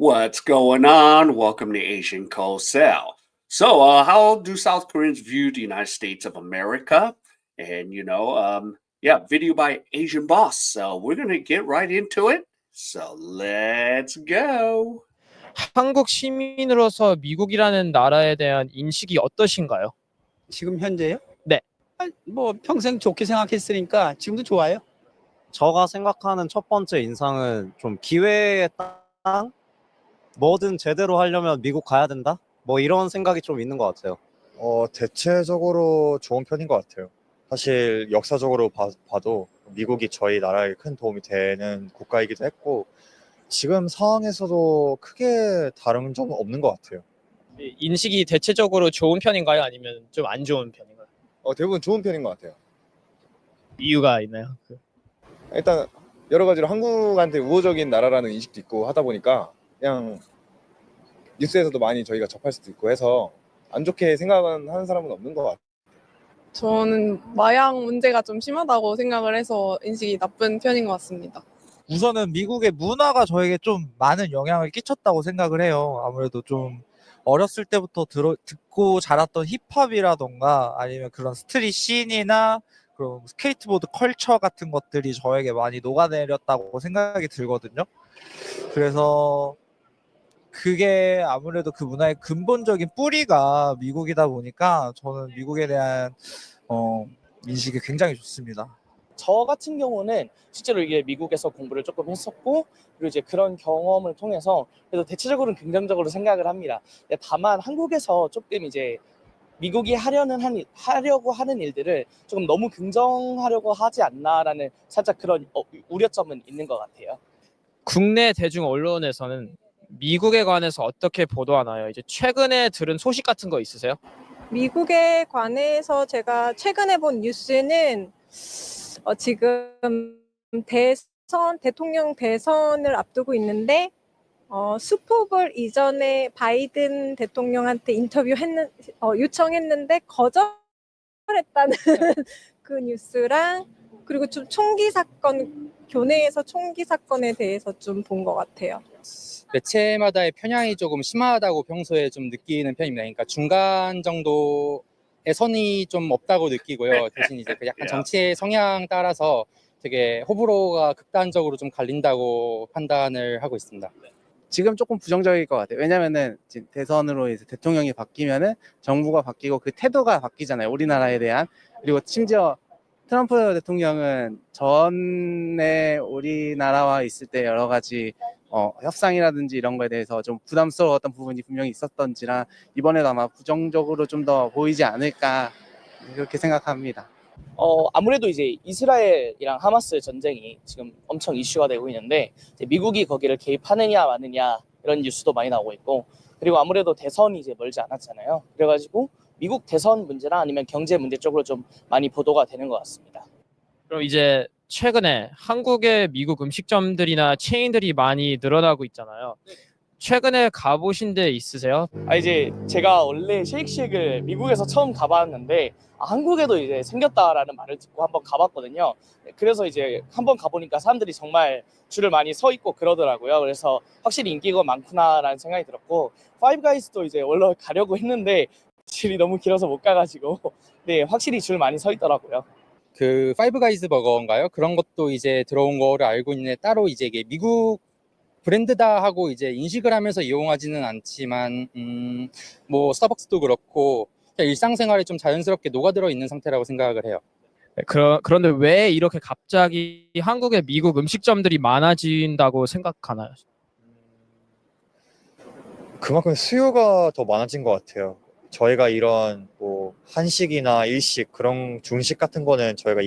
What's going on? Welcome to Asian Cell. So, how do South Koreans view the United States of America? Video by Asian Boss. So, we're going to get right into it. So, let's go. 한국 시민으로서 미국이라는 나라에 대한 인식이 어떠신가요? 지금 현재요? 네. 뭐 평생 좋게 생각했으니까 지금도 좋아요. 제가 생각하는 첫 번째 인상은 좀 기회의 땅? 뭐든 제대로 하려면 미국 가야 된다? 뭐 이런 생각이 좀 있는 것 같아요. 대체적으로 좋은 편인 것 같아요. 사실 역사적으로 봐도 미국이 저희 나라에 큰 도움이 되는 국가이기도 했고 지금 상황에서도 크게 다른 점은 없는 것 같아요. 인식이 대체적으로 좋은 편인가요? 아니면 좀 안 좋은 편인가요? 대부분 좋은 편인 것 같아요. 이유가 있나요? 일단 여러 가지로 한국한테 우호적인 나라라는 인식도 있고 하다 보니까 그냥 뉴스에서도 많이 저희가 접할 수도 있고 해서 안 좋게 생각은 하는 사람은 없는 것 같아요. 저는 마약 문제가 좀 심하다고 생각을 해서 인식이 나쁜 편인 것 같습니다. 우선은 미국의 문화가 저에게 좀 많은 영향을 끼쳤다고 생각을 해요. 아무래도 좀 어렸을 때부터 듣고 자랐던 힙합이라던가 아니면 그런 스트릿 씬이나 그런 스케이트보드 컬처 같은 것들이 저에게 많이 녹아내렸다고 생각이 들거든요. 그래서 그게 아무래도 그 문화의 근본적인 뿌리가 미국이다 보니까 저는 미국에 대한 인식이 굉장히 좋습니다. 저 같은 경우는 실제로 이게 미국에서 공부를 조금 했었고, 그리고 이제 그런 경험을 통해서 그래도 대체적으로는 긍정적으로 생각을 합니다. 다만 한국에서 조금 이제 미국이 하려고 하는 일들을 조금 너무 긍정하려고 하지 않나라는 살짝 그런 우려점은 있는 것 같아요. 국내 대중 언론에서는 미국에 관해서 어떻게 보도하나요? 이제 최근에 들은 소식 같은 거 있으세요? 미국에 관해서 제가 최근에 본 뉴스는 지금 대통령 대선을 앞두고 있는데 슈퍼볼 이전에 바이든 대통령한테 요청했는데 거절했다는 그 뉴스랑 그리고 좀 교내에서 총기 사건에 대해서 좀 본 것 같아요. 매체마다의 편향이 조금 심하다고 평소에 좀 느끼는 편입니다. 그러니까 중간 정도의 선이 좀 없다고 느끼고요. 대신 이제 그 약간 정치의 성향 따라서 되게 호불호가 극단적으로 좀 갈린다고 판단을 하고 있습니다. 지금 조금 부정적일 것 같아요. 왜냐면은 대선으로 이제 대통령이 바뀌면은 정부가 바뀌고 그 태도가 바뀌잖아요. 우리나라에 대한. 그리고 심지어 트럼프 대통령은 전에 우리나라와 있을 때 여러 가지 협상이라든지 이런 거에 대해서 좀 부담스러웠던 부분이 분명히 있었던지라 이번에도 아마 부정적으로 좀 더 보이지 않을까 그렇게 생각합니다. 아무래도 이제 이스라엘이랑 하마스 전쟁이 지금 엄청 이슈가 되고 있는데 이제 미국이 거기를 개입하느냐 마느냐 이런 뉴스도 많이 나오고 있고, 그리고 아무래도 대선이 이제 멀지 않았잖아요. 그래가지고 미국 대선 문제나 아니면 경제 문제 쪽으로 좀 많이 보도가 되는 것 같습니다. 그럼 이제 최근에 한국의 미국 음식점들이나 체인들이 많이 늘어나고 있잖아요. 최근에 가보신 데 있으세요? 이제 제가 원래 쉐익쉑을 미국에서 처음 가봤는데 한국에도 이제 생겼다라는 말을 듣고 한번 가봤거든요. 그래서 이제 한번 가보니까 사람들이 정말 줄을 많이 서 있고 그러더라고요. 그래서 확실히 인기가 많구나라는 생각이 들었고, 파이브 가이즈도 이제 원래 가려고 했는데 줄이 너무 길어서 못 가가지고 네, 확실히 줄 많이 서 있더라고요. 그 파이브 가이즈 버거인가요? 그런 것도 이제 들어온 거를 알고 있는데 따로 이제 이게 미국 브랜드다 하고 이제 인식을 하면서 이용하지는 않지만 뭐 스타벅스도 그렇고 그냥 일상생활에 좀 자연스럽게 녹아들어 있는 상태라고 생각을 해요. 그런데 왜 이렇게 갑자기 한국의 미국 음식점들이 많아진다고 생각하나요? 그만큼 수요가 더 많아진 것 같아요. 저희가 이런 뭐 한식이나 일식 그런 중식 같은 거는 저희가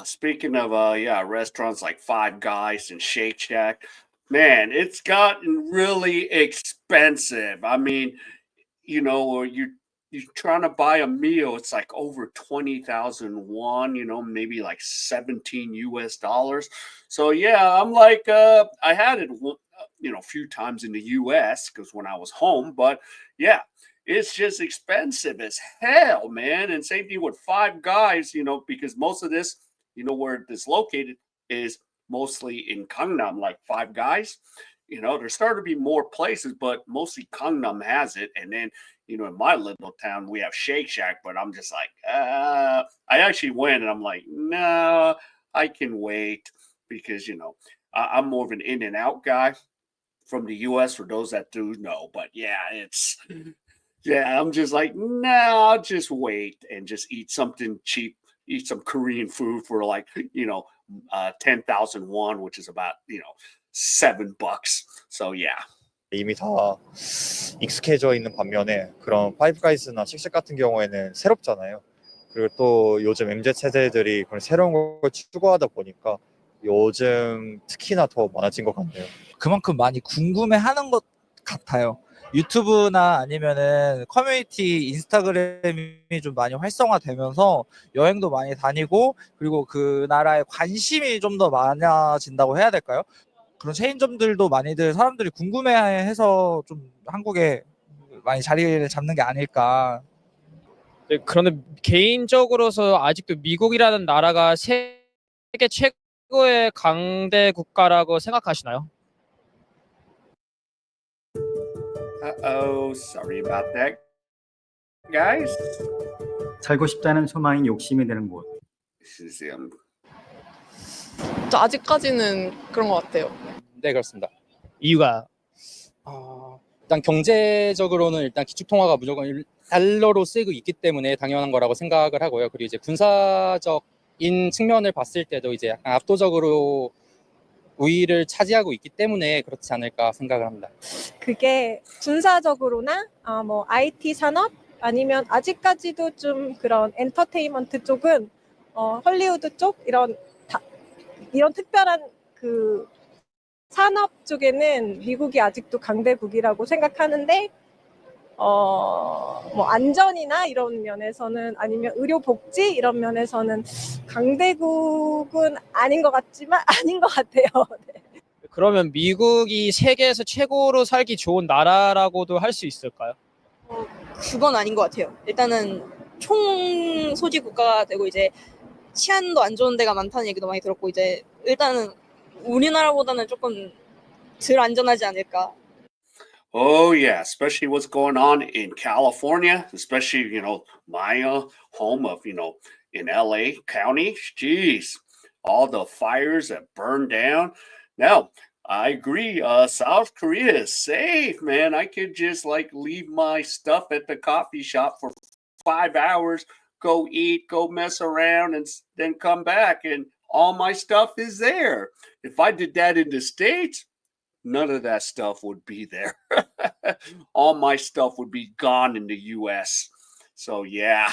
Speaking of restaurants like Five Guys and Shake Shack, man, it's gotten really expensive. I mean, or you're trying to buy a meal, it's like over 20,000 won, maybe like 17 US dollars. So yeah, I'm like I had it a few times in the US because when I was home, but yeah, it's just expensive as hell, man. And same thing with Five Guys, because most of this, where it's located is mostly in Gangnam, like Five Guys. You know, there's starting to be more places, but mostly Gangnam has it. And then, you know, in my little town, we have Shake Shack, but I'm just like, I actually went and I'm like, no, I can wait because, you know, I'm more of an in and out guy from the US for those that do know. But yeah, yeah, I'm just like, no, I'll just wait and just eat something cheap, eat some Korean food for like, you know, 10,000 won, which is about, you know, $7. So yeah. 이미 다 익숙해져 있는 반면에 그런 파이브가이즈나 씩씩 같은 경우에는 새롭잖아요. 그리고 또 요즘 MZ 세대들이 그런 새로운 걸 추구하다 보니까 요즘 특히나 더 많아진 것 같네요. 그만큼 많이 궁금해하는 것 같아요. 유튜브나 아니면은 커뮤니티 인스타그램이 좀 많이 활성화되면서 여행도 많이 다니고 그리고 그 나라에 관심이 좀 더 많아진다고 해야 될까요? 그런 체인점들도 많이들 사람들이 궁금해해서 좀 한국에 많이 자리를 잡는 게 아닐까. 네, 그런데 개인적으로서 아직도 미국이라는 나라가 세계 최고의 강대 국가라고 생각하시나요? Uh-oh, sorry about that, guys. 살고 싶다는 소망이 욕심이 되는 곳. This is 저 아직까지는 그런 것 같아요. 네, 그렇습니다. 이유가 일단 경제적으로는 일단 기축통화가 무조건 달러로 쓰이고 있기 때문에 당연한 거라고 생각을 하고요. 그리고 이제 군사적인 측면을 봤을 때도 이제 약간 압도적으로 우위를 차지하고 있기 때문에 그렇지 않을까 생각을 합니다. 그게 군사적으로나 뭐 IT 산업 아니면 아직까지도 좀 그런 엔터테인먼트 쪽은 헐리우드 쪽 이런 특별한 그 산업 쪽에는 미국이 아직도 강대국이라고 생각하는데 뭐 안전이나 이런 면에서는 아니면 의료 복지 이런 면에서는 강대국은 아닌 것 같지만 아닌 것 같아요. 네. 그러면 미국이 세계에서 최고로 살기 좋은 나라라고도 할 수 있을까요? 그건 아닌 것 같아요. 일단은 총 소지 국가가 되고 이제 치안도 안 좋은 데가 많다는 얘기도 많이 들었고 이제 일단은 우리나라보다는 조금 덜 안전하지 않을까. Oh yeah, especially what's going on in California, especially, you know, my home of, you know, in LA County. Jeez, all the fires that burned down. Now, I agree. South Korea is safe, man. I could just like leave my stuff at the coffee shop for 5 hours, go eat, go mess around, and then come back, and all my stuff is there. If I did that in the States, none of that stuff would be there. All my stuff would be gone in the US. So yeah.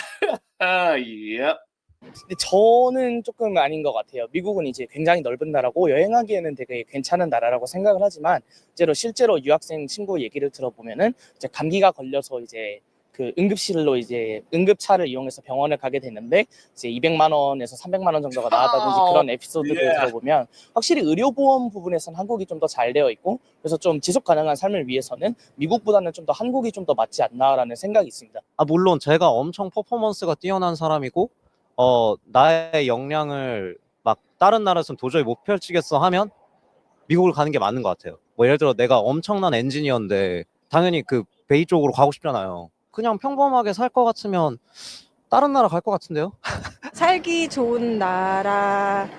Yep. 근데 저는 조금 아닌 것 같아요. 미국은 이제 굉장히 넓은 나라고 여행하기에는 되게 괜찮은 나라라고 생각을 하지만 실제로 유학생 친구 얘기를 들어보면은 이제 감기가 걸려서 이제 그 응급실로 이제 응급차를 이용해서 병원을 가게 됐는데 이제 200만 원에서 300만 원 정도가 나왔다든지 그런 에피소드를 들어보면 확실히 의료보험 부분에서는 한국이 좀 더 잘 되어 있고 그래서 좀 지속 가능한 삶을 위해서는 미국보다는 좀 더 한국이 좀 더 맞지 않나라는 생각이 있습니다. 물론 제가 엄청 퍼포먼스가 뛰어난 사람이고 나의 역량을 막 다른 나라에서는 도저히 못 펼치겠어 하면 미국을 가는 게 맞는 것 같아요. 뭐 예를 들어 내가 엄청난 엔지니어인데 당연히 그 베이 쪽으로 가고 싶잖아요. 그냥 평범하게 살 것 같으면 다른 나라 갈 것 같은데요? 살기 좋은 나라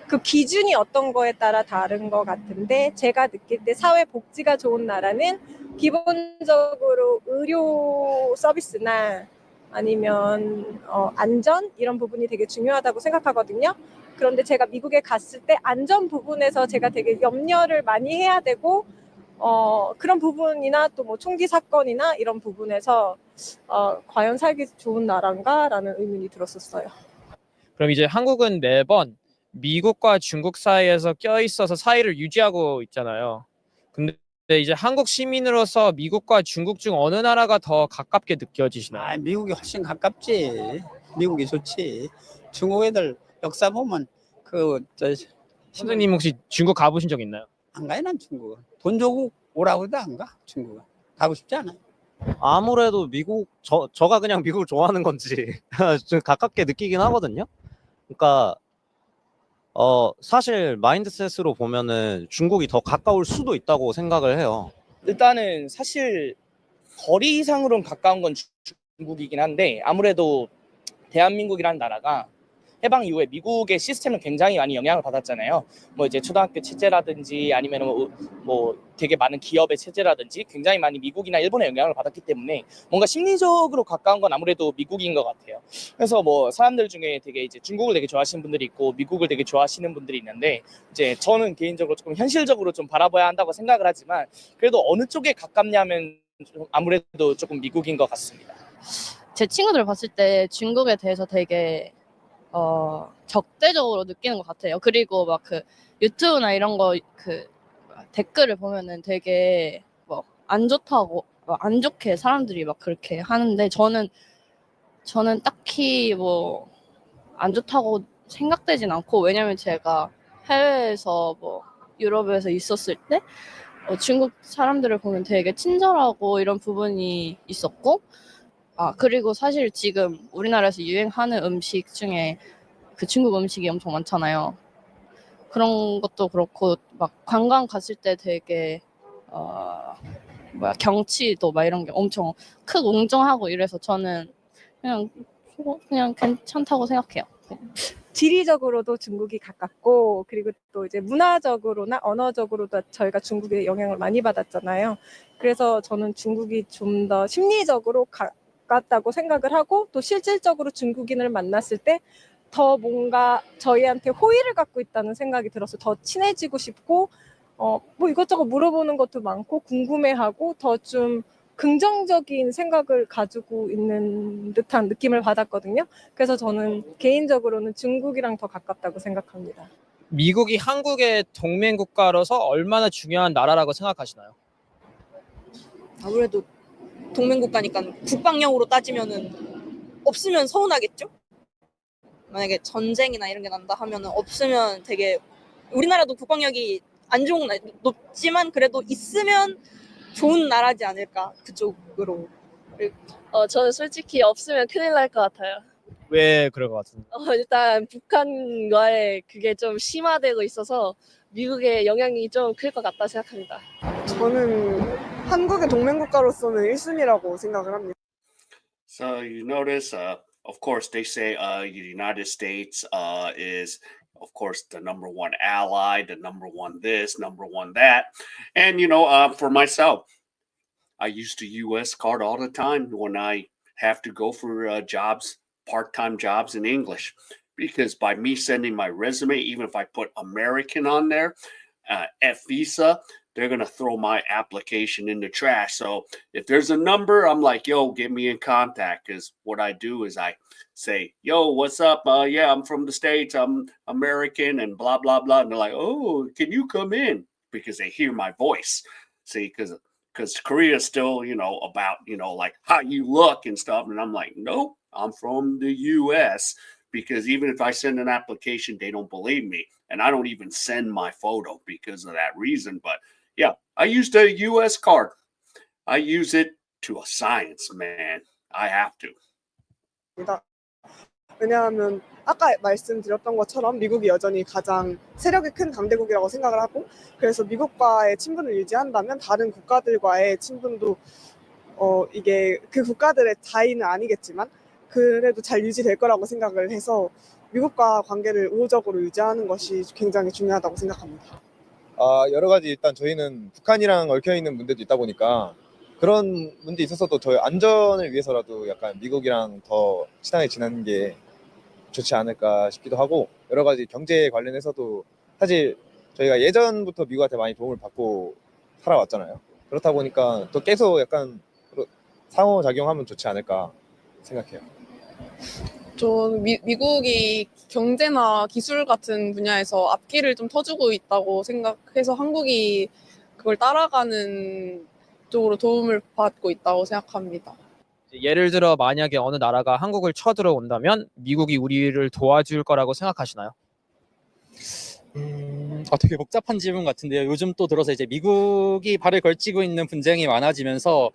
그 기준이 어떤 거에 따라 다른 것 같은데 제가 느낄 때 사회 복지가 좋은 나라는 기본적으로 의료 서비스나 아니면 안전 이런 부분이 되게 중요하다고 생각하거든요. 그런데 제가 미국에 갔을 때 안전 부분에서 제가 되게 염려를 많이 해야 되고 그런 부분이나 또 뭐 총기 사건이나 이런 부분에서 과연 살기 좋은 나라인가라는 의문이 들었었어요. 그럼 이제 한국은 매번 미국과 중국 사이에서 껴있어서 사이를 유지하고 있잖아요. 근데 이제 한국 시민으로서 미국과 중국 중 어느 나라가 더 가깝게 느껴지시나요? 미국이 훨씬 가깝지. 미국이 좋지. 중국 애들 역사 보면 선생님 혹시 중국 가보신 적 있나요? 안 가요, 난 중국은. 돈 주고 오라고 해도 안 가, 중국은. 가고 싶지 않아요. 아무래도 저가 그냥 미국을 좋아하는 건지 좀 가깝게 느끼긴 하거든요. 그러니까 사실 마인드셋으로 보면은 중국이 더 가까울 수도 있다고 생각을 해요. 일단은 사실 거리상으로는 가까운 건 중국이긴 한데 아무래도 대한민국이라는 나라가 해방 이후에 미국의 시스템을 굉장히 많이 영향을 받았잖아요. 뭐 이제 초등학교 체제라든지 아니면 뭐 되게 많은 기업의 체제라든지 굉장히 많이 미국이나 일본의 영향을 받았기 때문에 뭔가 심리적으로 가까운 건 아무래도 미국인 것 같아요. 그래서 뭐 사람들 중에 되게 이제 중국을 되게 좋아하시는 분들이 있고 미국을 되게 좋아하시는 분들이 있는데 이제 저는 개인적으로 조금 현실적으로 좀 바라봐야 한다고 생각을 하지만 그래도 어느 쪽에 가깝냐면 좀 아무래도 조금 미국인 것 같습니다. 제 친구들 봤을 때 중국에 대해서 되게 적대적으로 느끼는 것 같아요. 그리고 막 그 유튜브나 이런 거 그 댓글을 보면은 되게 뭐 안 좋다고 안 좋게 사람들이 막 그렇게 하는데 저는 딱히 뭐 안 좋다고 생각되진 않고 왜냐면 제가 해외에서 뭐 유럽에서 있었을 때 중국 사람들을 보면 되게 친절하고 이런 부분이 있었고 그리고 사실 지금 우리나라에서 유행하는 음식 중에 그 중국 음식이 엄청 많잖아요. 그런 것도 그렇고 막 관광 갔을 때 되게 경치도 막 이런 게 엄청 크고 웅장하고 이래서 저는 그냥 괜찮다고 생각해요. 지리적으로도 중국이 가깝고 그리고 또 이제 문화적으로나 언어적으로도 저희가 중국의 영향을 많이 받았잖아요. 그래서 저는 중국이 좀 더 심리적으로 가깝다고 생각을 하고 또 실질적으로 중국인을 만났을 때 더 뭔가 저희한테 호의를 갖고 있다는 생각이 들어서 더 친해지고 싶고 뭐 이것저것 물어보는 것도 많고 궁금해하고 더 좀 긍정적인 생각을 가지고 있는 듯한 느낌을 받았거든요. 그래서 저는 개인적으로는 중국이랑 더 가깝다고 생각합니다. 미국이 한국의 동맹 국가로서 얼마나 중요한 나라라고 생각하시나요? 아무래도 동맹국가니까 국방력으로 따지면은 없으면 서운하겠죠? 만약에 전쟁이나 이런 게 난다 하면은 없으면 되게 우리나라도 국방력이 안 좋은 높지만 그래도 있으면 좋은 나라지 않을까 그쪽으로. 저는 솔직히 없으면 큰일 날 것 같아요. 왜 그럴 것 같은데? 일단 북한과의 그게 좀 심화되고 있어서 미국의 영향이 좀 클 것 같다 생각합니다. 저는 한국의 동맹국가로서는 1순위라고 생각을 합니다. So you notice, of course, they say the United States is, of course, the number one ally, the number one this, number one that. And, for myself, I use the US card all the time when I have to go for jobs, part time jobs in English. Because by me sending my resume, even if I put American on there, F visa, they're going to throw my application in the trash. So if there's a number, I'm like, yo, get me in contact. Because what I do is I say, yo, what's up? Yeah, I'm from the States. I'm American and blah, blah, blah. And they're like, oh, can you come in? Because they hear my voice. See, because Korea is still, about, like how you look and stuff. And I'm like, nope, I'm from the US. Because even if I send an application, they don't believe me. And I don't even send my photo because of that reason. But yeah, I use the US card. I use it to a science, man. I have to. 왜냐하면 아까 말씀드렸던 것처럼 미국이 여전히 가장 세력이 큰 강대국이라고 생각을 하고 그래서 미국과의 친분을 유지한다면 다른 국가들과의 친분도 이게 그 국가들의 다의는 아니겠지만 그래도 잘 유지될 거라고 생각을 해서 미국과 관계를 우호적으로 유지하는 것이 굉장히 중요하다고 생각합니다. 여러 가지 일단 저희는 북한이랑 얽혀 있는 문제도 있다 보니까 그런 문제 있어서도 저희 안전을 위해서라도 약간 미국이랑 더 친하게 지내는 게 좋지 않을까 싶기도 하고 여러 가지 경제 관련해서도 사실 저희가 예전부터 미국한테 많이 도움을 받고 살아왔잖아요. 그렇다 보니까 또 계속 약간 상호작용하면 좋지 않을까 생각해요. 저는 미국이 경제나 기술 같은 분야에서 앞길을 좀 터주고 있다고 생각해서 한국이 그걸 따라가는 쪽으로 도움을 받고 있다고 생각합니다. 예를 들어 만약에 어느 나라가 한국을 쳐들어온다면 미국이 우리를 도와줄 거라고 생각하시나요? 되게 복잡한 질문 같은데요. 요즘 또 들어서 이제 미국이 발을 걸치고 있는 분쟁이 많아지면서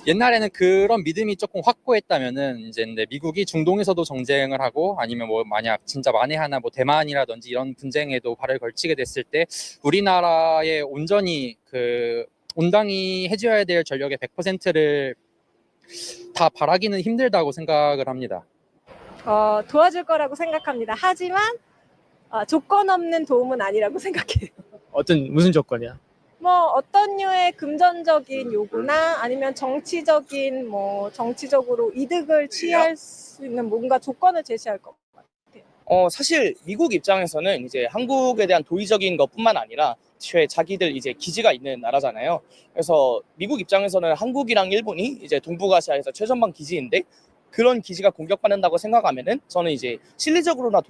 옛날에는 그런 믿음이 조금 확고했다면은 이제 근데 미국이 중동에서도 정쟁을 하고 아니면 뭐 만약 진짜 만에 하나 뭐 대만이라든지 이런 분쟁에도 발을 걸치게 됐을 때 우리나라에 온전히 그 온당히 해줘야 될 전력의 100%를 다 바라기는 힘들다고 생각을 합니다. 도와줄 거라고 생각합니다. 하지만 조건 없는 도움은 아니라고 생각해요. 무슨 조건이야? 뭐 어떤 류의 금전적인 요구나 아니면 정치적으로 이득을 취할 수 있는 뭔가 조건을 제시할 것 같아요. 사실 미국 입장에서는 이제 한국에 대한 도의적인 것뿐만 아니라 자기들 이제 기지가 있는 나라잖아요. 그래서 미국 입장에서는 한국이랑 일본이 이제 동북아시아에서 최전방 기지인데 그런 기지가 공격받는다고 생각하면은 저는 이제 실리적으로나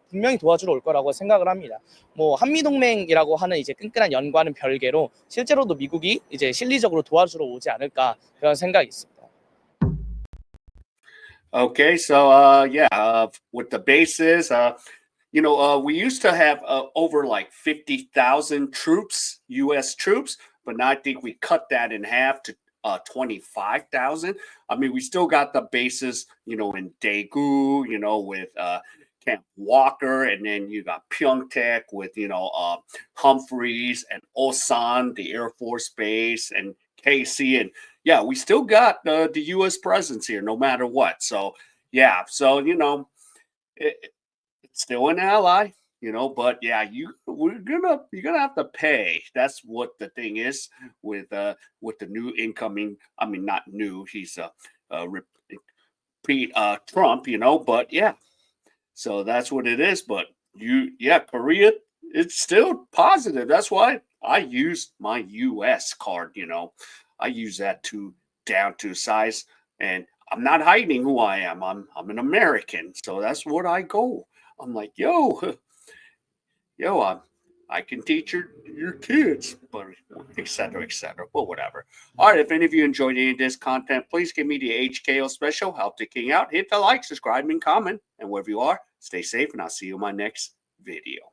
분명히 도와주러 올 거라고 생각을 합니다. 뭐 한미 동맹이라고 하는 이제 끈끈한 연과는 별개로 실제로도 미국이 이제 실리적으로 도와주러 오지 않을까 그런 생각이 있습니다. Okay, so with the bases, we used to have over like 50,000 troops, U.S. troops, but now I think we cut that in half to 25,000. I mean, we still got the bases, in Daegu, with Camp Walker, and then you got Pyeongtaek with, Humphreys and Osan, the Air Force Base, and KC. And yeah, we still got the U.S. presence here, no matter what. So, yeah, so, it's still an ally. But yeah, you're gonna have to pay. That's what the thing is with the new incoming. I mean, not new. He's repeat Trump, but yeah. So that's what it is. But Korea, it's still positive. That's why I use my U.S. card. I use that down to size, and I'm not hiding who I am. I'm an American, so that's what I go. I'm like, yo, I can teach your kids, but et cetera, et cetera. But whatever. All right, if any of you enjoyed any of this content, please give me the HKO special. Help the king out. Hit the like, subscribe, and comment. And wherever you are, stay safe, and I'll see you in my next video.